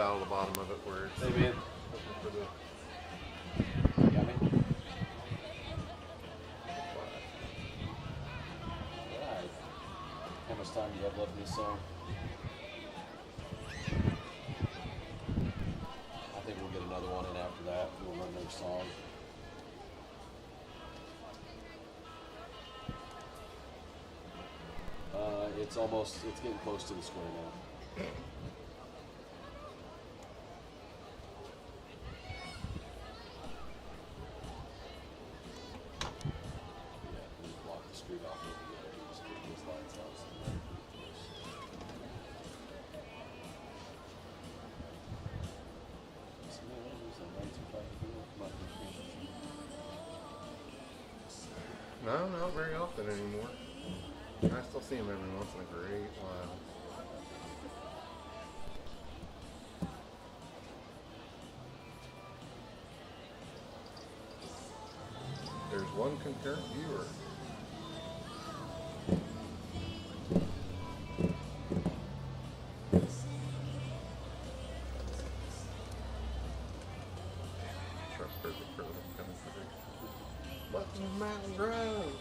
tile the bottom of it where it's Hey man, looking for the you got me? Alright. How much time do you have left in this song? I think we'll get another one in after that. We'll run another song. It's getting close to the square now. Yeah, we block the street off over there. Just get those lights out. So they're pretty close. So, no, there's a 19.5 field. Might be free. no, not very often anymore. I still see them every once in a great while. There's one concurrent viewer. Truck perfect for them coming through. What's in Mountain Grove?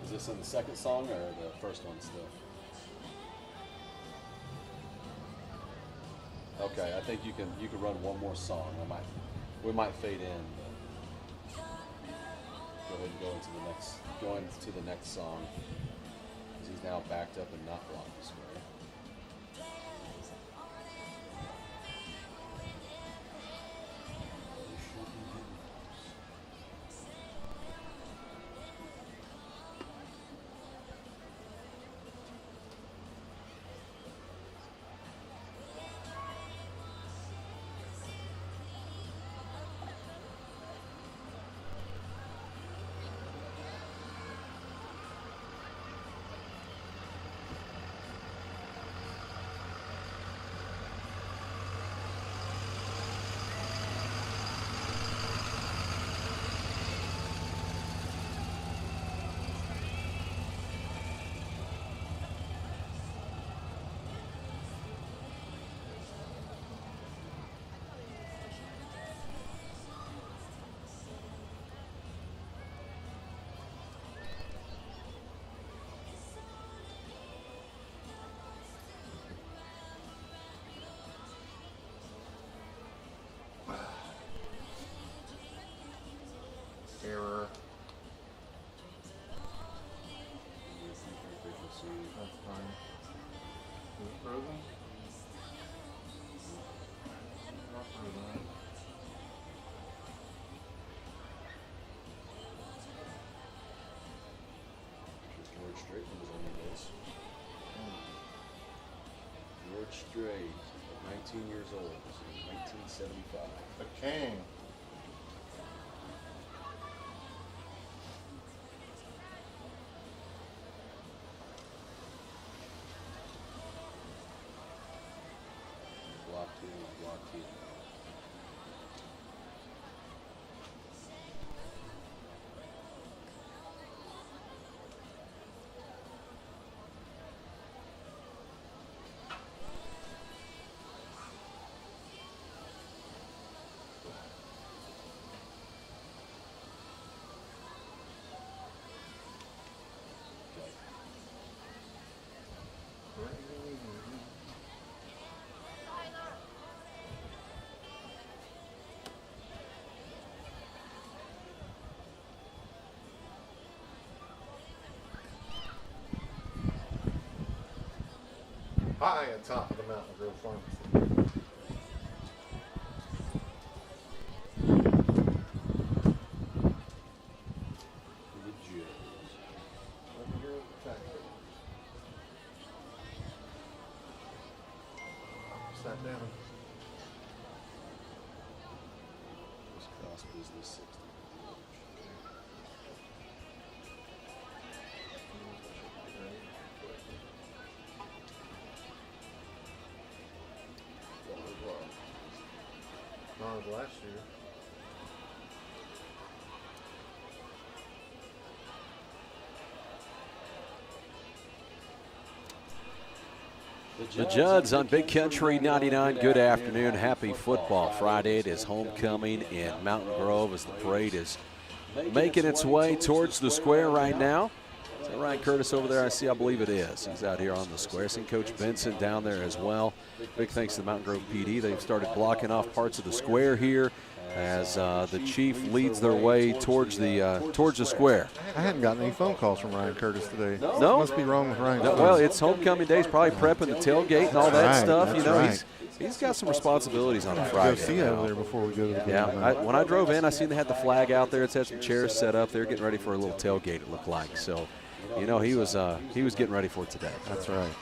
Is this in the second song or the first one still? Okay, I think you can run one more song. We might fade in, but go ahead and go into the next song. Because he's now backed up and not blocked the square. Error. Efficiency. That's fine. Is it frozen? Not frozen. George Strait was on this. George Strait, 19 years old, 1975. The king. Block two, block two. High atop of the Mountain Grove Pharmacy. The Joes. Over here at the factory. Sat down. This cross business 60. Not as last year. The Judds on Big Country 99. Good afternoon. Happy Football Friday. It is homecoming in Mountain Grove as the parade is making its way towards the square right now. Is that Ryan Curtis over there? I believe it is. He's out here on the square. Seeing Coach Benson down there as well. Big thanks to the Mountain Grove PD. They've started blocking off parts of the square here as the chief leads their way towards the square. I hadn't gotten any phone calls from Ryan Curtis today. No? Must be wrong with Ryan. No, well, it's homecoming day. He's probably prepping the tailgate and all that Right, stuff. that's You know, right. he's got some responsibilities on a Go Friday. see you over know. there before we go to the game. Yeah, when I drove in, I seen they had the flag out there. It's had some chairs set up. They're getting ready for a little tailgate, it looked like. So, you know, he was getting ready for it today. That's right.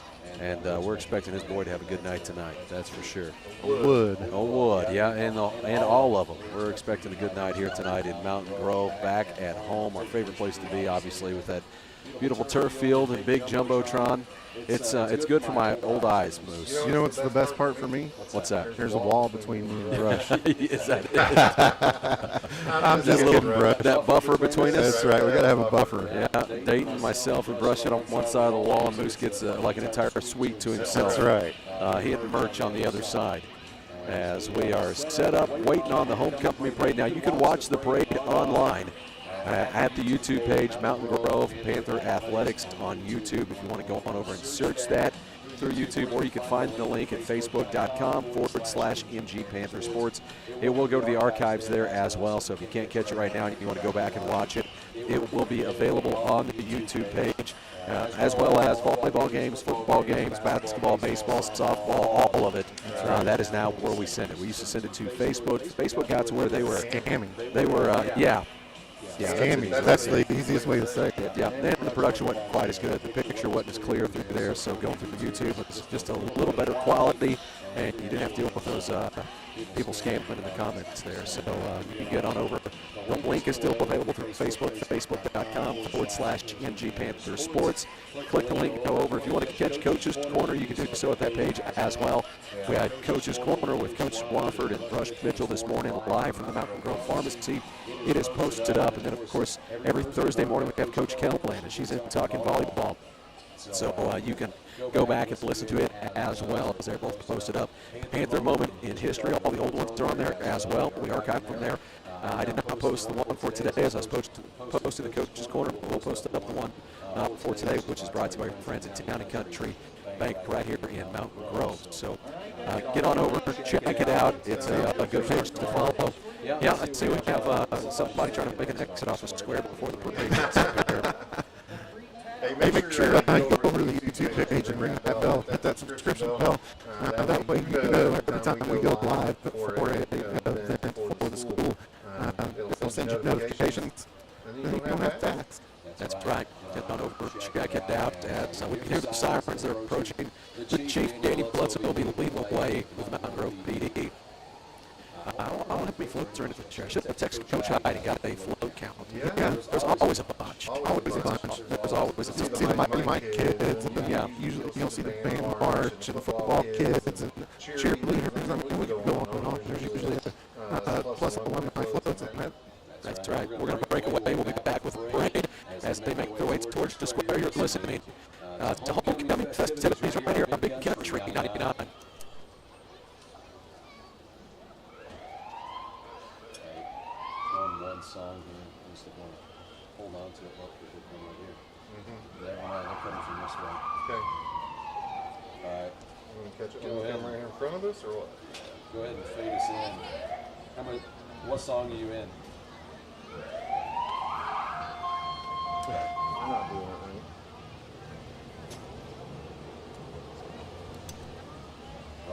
And we're expecting his boy to have a good night tonight. That's for sure. Wood. Oh, Wood, yeah, and all of them. We're expecting a good night here tonight in Mountain Grove, back at home. Our favorite place to be, obviously, with that beautiful turf field and big jumbotron. It's good for my old eyes, Moose. You know what's the best part for me? What's that? There's a wall between me and Brush. Is that it? I'm just little kidding, Brush. That buffer between us. That's right. We got to have a buffer. Yeah, Dayton, myself, and Brush it on one side of the wall, and Moose gets like an entire suite to himself. That's right. He and Merch on the other side. As we are set up, waiting on the homecoming parade. Now, you can watch the parade online at the YouTube page, Mountain Grove Panther Athletics on YouTube. If you want to go on over and search that through YouTube, or you can find the link at facebook.com/MG Panther Sports. It will go to the archives there as well, so if you can't catch it right now and you want to go back and watch it, it will be available on the YouTube page, as well as volleyball games, football games, basketball, baseball, softball, all of it. That is now where we send it. We used to send it to Facebook. Facebook got to where they were Scamming. They were, yeah. Scamming. That's the easiest way to say it. Yeah, and the production wasn't quite as good. The picture wasn't as clear through there, so going through the YouTube was just a little better quality, and you didn't have to deal with those people scamming in the comments there. So you can get on over. The link is still available through Facebook, facebook.com/MG Panther Sports. Click the link, go over. If you want to catch Coach's Corner, you can do so at that page as well. We had Coach's Corner with Coach Swanford and Brush Mitchell this morning live from the Mountain Grove Pharmacy. It is posted up, and then, of course, every Thursday morning we have Coach Kellland, and she's in talking volleyball. So you can go back and listen to it as well, as they're both posted up. Panther Moment in History, all the old ones are on there as well. We archive from there. I did not post the one for today, as I was posting the Coach's Corner. We'll post up the one for today, which is brought to you by our friends at Town and Country Bank right here in Mountain Grove. So get on over, check it out. It's a good page to follow. Yeah, I see we have somebody trying to make an exit off the square before the parade gets up here. Hey, make sure you go over to the YouTube page and ring that bell, hit that subscription bell. That way you know every time we go live for the school, it'll send you notifications, and you don't have to ask. That's right. Get on over, check it out. As we can hear the sirens, they're approaching. The Chief, Danny Bludso, will be leading the way with Mountain Grove PD. I don't have any floats or anything. I should have texted Coach Heidi, got a float count. Yeah, there's always a bunch. Always a bunch. There's always a ton. See the Mike kids, and Yeah. usually you'll see the band march and the football kids and cheerleaders. I mean, we can go on and on. There's usually plus alumni floats in that. That's right. We're going to break away. We'll be back with the parade as they make their way towards the square. You're listening to homecoming festivities right here on Big Country 99. One song here. I'm just going to hold on to it. Look, there's one right here. They're coming from this way. Okay. All right. I'm going to catch it. Go ahead. Right here in front of us, or what? Go ahead and fade us in. What song are you in? I'm not doing it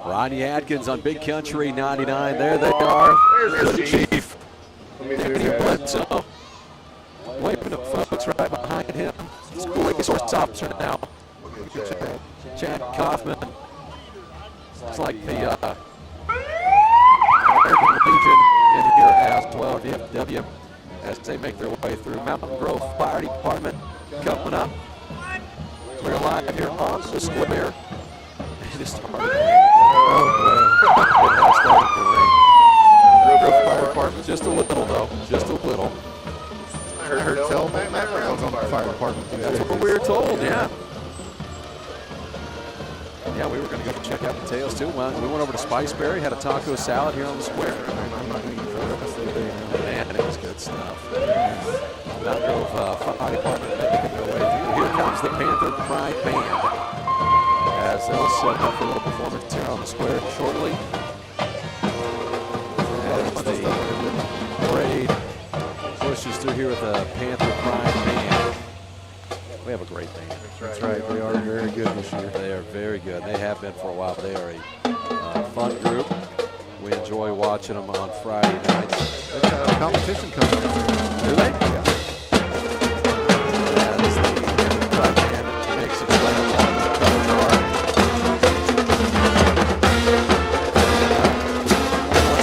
right. Ronnie Atkins on Big Country 99. There they are. There's the Chief. Let me do Danny that. Bledsoe. Waving at folks right behind him. School resource officer now. Chad Kaufman. It's like the American Legion in here as well, VFW, as they make their way through. Mountain Grove Fire Department coming up. We're live here on the square. It is starting to rain. It has started to rain. Grove Fire Department, just a little though, just a little. I heard tell Matt Brown's on the fire department. That's what we were told, yeah. Yeah, we were going to go details too. Well, we went over to Spiceberry, had a taco salad here on the square. Man, it was good stuff. Mountain Grove Fire Department making their way through. Here comes the Panther Pride Band as they'll set up for a little performance here on the square shortly. As the parade pushes through here with the Panther Pride Band. We have a great band. That's right. They are very good this year. They are very good. They have been for a while. But they are a fun group. We enjoy watching them on Friday nights. They've got a competition coming up. Do they? Yeah. As the Pride Band makes its way along the color chart.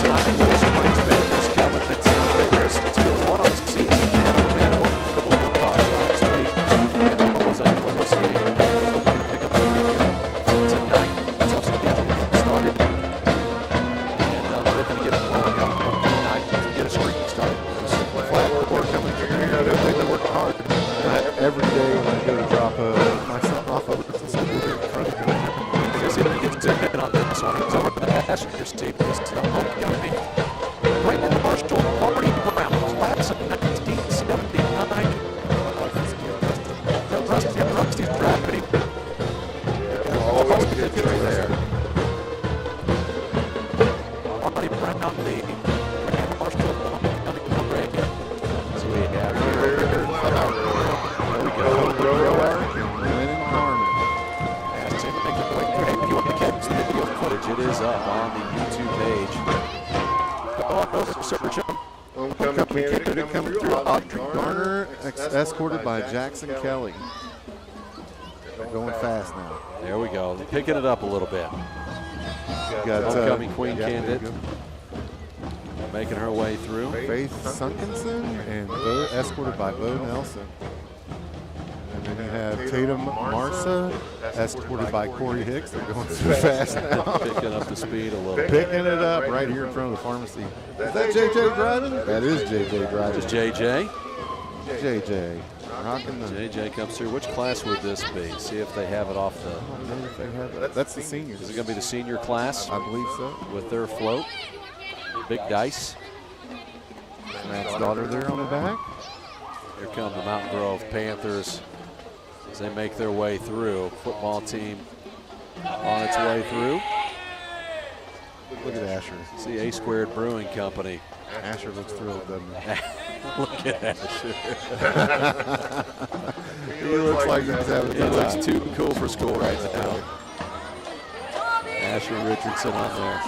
Tonight, the Springs Band is coming. It's Bears 2-1 on the season. And the band will come over to last week. And the Bulls at Oklahoma State. Pick up the weekend tonight. That's also getting started. And we're going to get it rolling up tonight to get a streak started. Flat report coming through here. They've been working hard. Every day when I go to drop my son off over to the school here in front of me. See if we get to hit on this one. It's over to the passenger seat. This is the homecoming. Brandon Marshall, Marty Brown, class of 1979. Rusty's gravity. Almost good three there. Marty Brown, the Brandon Marshall, homecoming parade. So we have here. There we go. Lennon Carmen. If you want to catch the video footage, it is up on the YouTube page. Search them. Homecoming candidate coming through. Audrey Garner, escorted by Jackson Kelly. They're going fast now. There we go. Picking it up a little bit. Got Homecoming queen yeah, candidate making her way through. Faith Sunkinson and Bo, escorted by Bo Nelson. And then you have Tatum Marsa, escorted by Corey Hicks. They're going too fast now. Picking up the speed a little bit. Picking it up right here in front of the pharmacy. Is that JJ driving? That is JJ driving. Just JJ. JJ. Rocking the. JJ comes through. Which class would this be? See if they have it off the. That's the seniors. Is it going to be the senior class I believe so. with their float? Big dice. Matt's daughter there on the back. Here come the Mountain Grove Panthers as they make their way through. Football team on its way through. Look at Asher. See A Squared Brewing Company. Asher looks thrilled, doesn't he? Look at Asher. He looks like he's having He a looks time. too cool for school right now. Asher Richardson on there.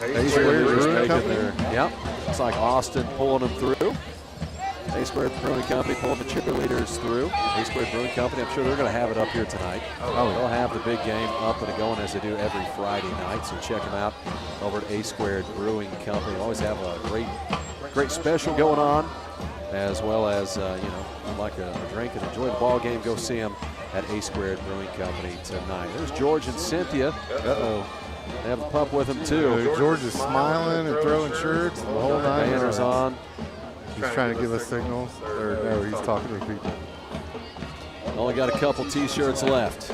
A Squared Brewing Making Company. their- Yep. Looks like Austin pulling them through. A Squared Brewing Company pulling the cheerleaders through. A Squared Brewing Company, I'm sure they're going to have it up here tonight. Oh, They'll have the big game up and going as they do every Friday night. So check them out over at A Squared Brewing Company. They always have a great special going on, as well as like a drink and enjoy the ball game. Go see them at A Squared Brewing Company tonight. There's George and Cynthia. Uh-oh. They have a pup with them too. George is smiling and throwing shirts and the whole nine. Banners on. He's trying to give us signals. Or no, he's talking to people. Only got a couple T-shirts left.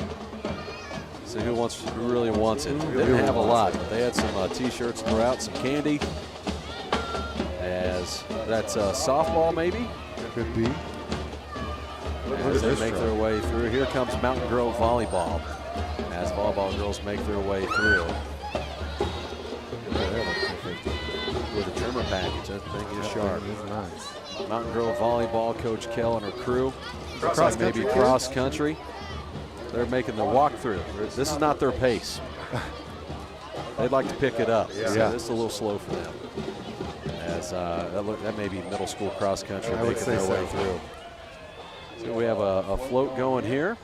See who really wants it. Didn't have a lot, but they had some T-shirts to throw out, some candy. As that's softball, maybe. Could be. As they make their way through. Here comes Mountain Grove Volleyball. As volleyball girls make their way through. With a trimmer package, that thing is sharp. That is nice. Mountain Grove Volleyball, Coach Kell and her crew. Looks Cross like maybe country cross country. They're making their walkthrough. This is not their pace. They'd like to pick it up. So Yeah. this is a little slow for them. As that may be middle school cross country I would making say their way so. through. So we have a float going here.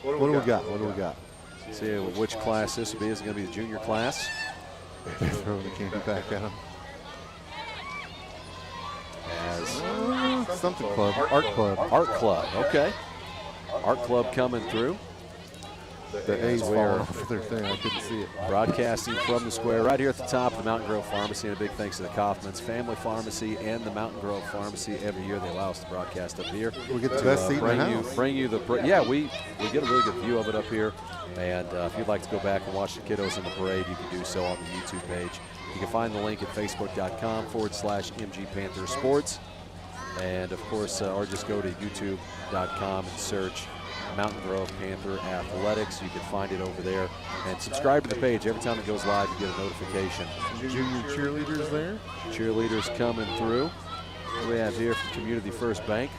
What do we got? What do we got? See which class this will be. Is it going to be the junior class? They're throwing the candy back at him. As Something club. Art club. Art Club, okay. Art Club coming through. The A's As we falling are off of their thing. I couldn't see it. broadcasting from the square right here at the top of the Mountain Grove Pharmacy. And a big thanks to the Kaufmans Family Pharmacy and the Mountain Grove Pharmacy. Every year they allow us to broadcast up here. We get the best seat in the house. Bring you the yeah, we get a really good view of it up here. And if you'd like to go back and watch the kiddos in the parade, you can do so on the YouTube page. You can find the link at facebook.com/MG Panther Sports. And of course, or just go to youtube.com and search Mountain Grove Panther Athletics. You can find it over there. And subscribe to the page. Every time it goes live, you get a notification. Junior cheerleaders there. Cheerleaders coming through. What do we have here from Community First Bank?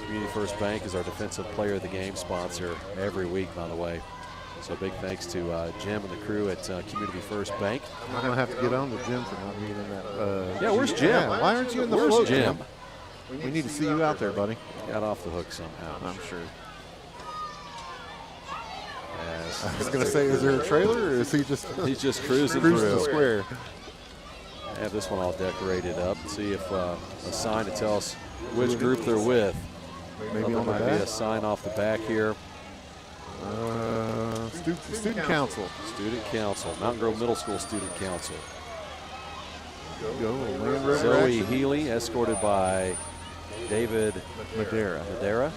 Community First Bank is our defensive player of the game sponsor every week, by the way. So big thanks to Jim and the crew at Community First Bank. I'm going to have to get on to Jim for not being in that. Yeah, where's Jim? Yeah, why aren't you in the Where's float, Jim? We need to see you out there, buddy. Got off the hook somehow. I'm sure. Yes. I was going to say, is there a trailer, or is he just He's just cruising cruising through. the square? I have this one all decorated up. See if a sign to tell us which group they're with. Maybe There on the might be back? a sign off the back here. Student council. Student Council, Mountain Grove Middle School Student Council. Go, Land Rover Zoe action. Healy, escorted by David Madera. Madera.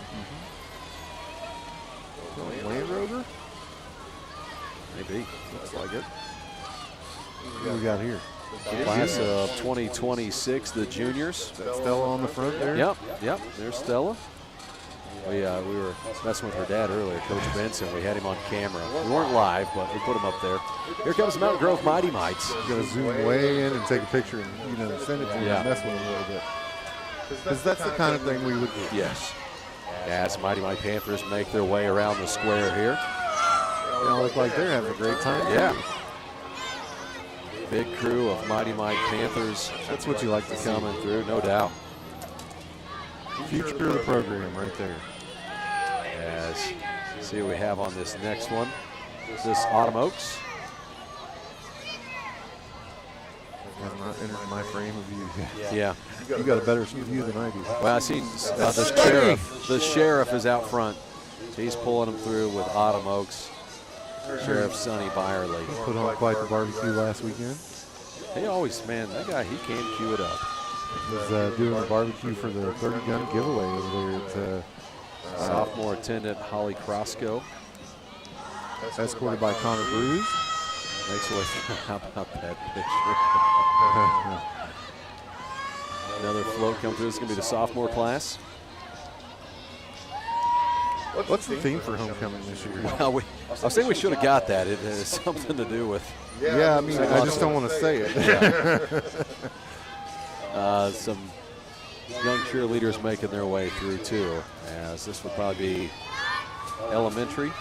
Land Rover? Maybe, looks like it. What do we got here? Class of 2026, the juniors. Is that Stella on the front there? Yep, there's Stella. We were messing with her dad earlier, Coach Benson. We had him on camera. We weren't live, but we put him up there. Here comes the Mountain Grove Mighty Mites. Going to zoom way in and take a picture and send it to you and mess with them a little bit. Because that's the kind of thing we would do. Yes. As Mighty Mite Panthers make their way around the square here. They all look like they're having a great time. Yeah. Big crew of Mighty Mite Panthers. That's what you like to see. Coming through, no doubt. Future of the program right there. As see what we have on this next one. This Autumn Oaks. Has not entered my frame of view yet. Yeah. You got a better view than I do. Well, I see the sheriff. The sheriff is out front. He's pulling them through with Autumn Oaks. Sheriff Sonny Byerly. Put on quite the barbecue last weekend. He always, man, that guy, he can cue it up. Was doing the barbecue for the 30-gun giveaway over there at Sophomore attendant Holly Crosco. escorted by Connor Bruce. Makes way. How about that picture? Another float come through. This is going to be the sophomore class. What's the theme for homecoming this year? Well, I was saying we should have got that. It has something to do with Yeah, I mean, I just don't want to say it. some young cheerleaders making their way through too. As this would probably be elementary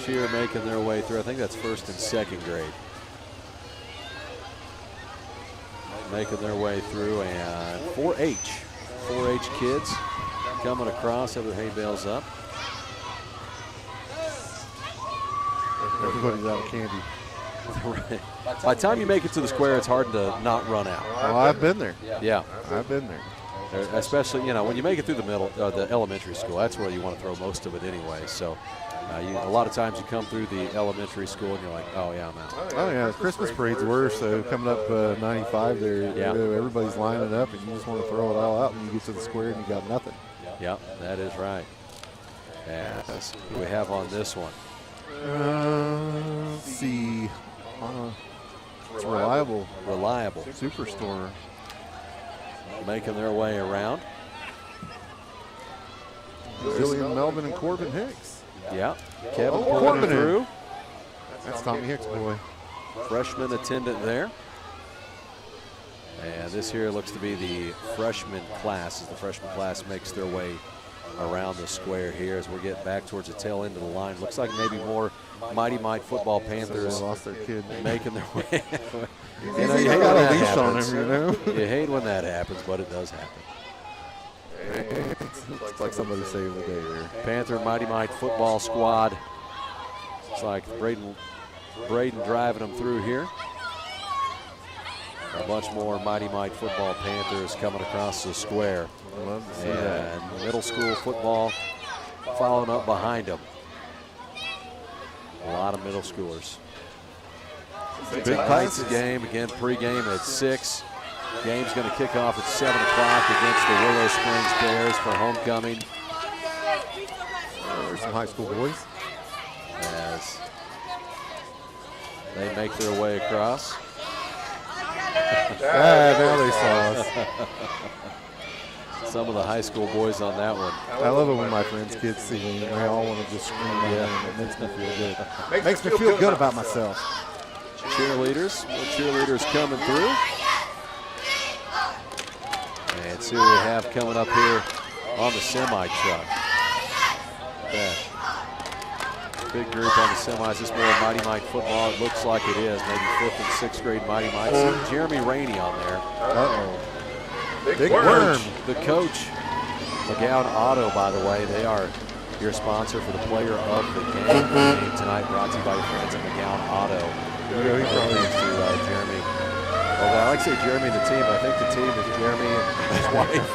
cheer making their way through. I think that's first and second grade. Making their way through, and 4-H kids coming across, have their hay bales up. Everybody's out of candy. Right. By the time you make it to the square, it's hard to not run out. Oh, I've been there. Yeah. I've been there. Especially, when you make it through the elementary school, that's where you want to throw most of it anyway. So a lot of times you come through the elementary school and you're like, oh yeah, I'm out. Oh yeah, the Christmas parade's worse. So coming up 95 there, everybody's lining up and you just want to throw it all out and you get to the square and you got nothing. Yeah, that is right. As who we have on this one? Let's see. It's Reliable. Reliable. Superstore. Making their way around. Jillian Melvin and Corbin Hicks. Yeah. Kevin Oh, pulling Corbin through. That's Tommy Hicks' boy. Freshman attendant there. And this here looks to be the freshman class, as the freshman class makes their way around the square here as we're getting back towards the tail end of the line. Looks like maybe more Mighty Mite football Panthers They lost their kid. making their way. He's you got a when leash that on happens. him, You hate when that happens, but it does happen. It's like somebody saved the day there. Panther Mighty Mite football squad. It's like Braden driving them through here. A bunch more Mighty Mite football Panthers coming across the square. Love to see that. And middle school football following up behind them. A lot of middle schoolers. Big Tonight's classes. game, again, pregame at 6. Game's going to kick off at 7 o'clock against the Willow Springs Bears for homecoming. There's some high school boys. As they make their way across. Now they saw us. Some of the high school boys on that one. I love it when my friends' kids see me and they all want to just scream my name. It makes me feel good. Makes me feel good about myself. Cheerleaders, more cheerleaders coming through. And see what we have coming up here on the semi-truck. Big group on the semis. This more Mighty Mike football. It looks like it is. Maybe 5th and 6th grade Mighty Mike. See Jeremy Rainey on there. Uh-oh. Big worm. The coach, McGowan Auto, by the way, they are your sponsor for the player of the game tonight, brought to you by your friends at McGowan Auto. He probably Thanks to Jeremy. Well, I like to say Jeremy and the team, but I think the team is Jeremy and his wife.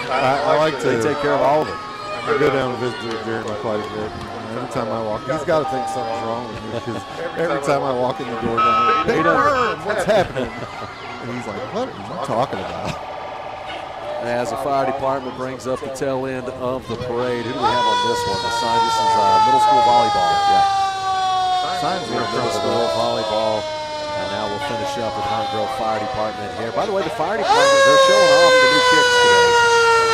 I like to. They take care of all of it. I go down and visit Jeremy quite a bit. Every time I walk, he's got to think something's wrong with me because every time I walk in the door, I'm like, "Big worm, what's happening?" And he's like, "What are you talking about?" As the fire department brings up the tail end of the parade, who do we have on this one? The sign. This is middle school volleyball. Yeah. Signs are Middle school volleyball. And now we'll finish up with Hunt Grove Fire Department here. By the way, the fire department, they're showing off the new kicks today.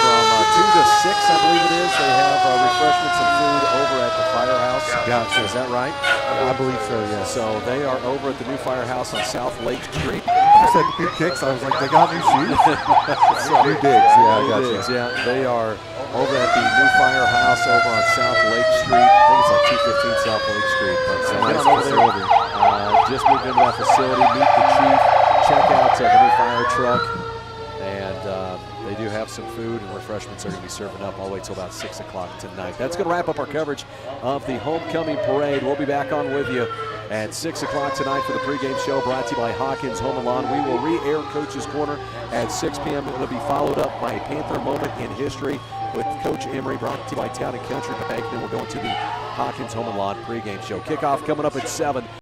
From 2 to 6, I believe it is. They have refreshments and food over at the firehouse. Gotcha. Is that right? I believe so, yes. So they are over at the new firehouse on South Lake Street. You said new kicks. I was like, they got new shoes? New digs, yeah, I got you. Yeah, they are over at the new firehouse over on South Lake Street. I think it's like 215 South Lake Street. But get Nice on over there. facility. Just moved into that facility, meet the chief, check out the new fire truck, and they do have some food and refreshments they're going to be serving up all the way till about 6 o'clock tonight. That's going to wrap up our coverage of the homecoming parade. We'll be back on with you at 6 o'clock tonight for the pregame show brought to you by Hawkins Home and Lawn. We will re-air Coach's Corner at 6 p.m. It'll be followed up by a Panther moment in history with Coach Emery, brought to you by Town and Country Bank. Then we're going to the Hawkins Home and Lawn pregame show. Kickoff coming up at 7.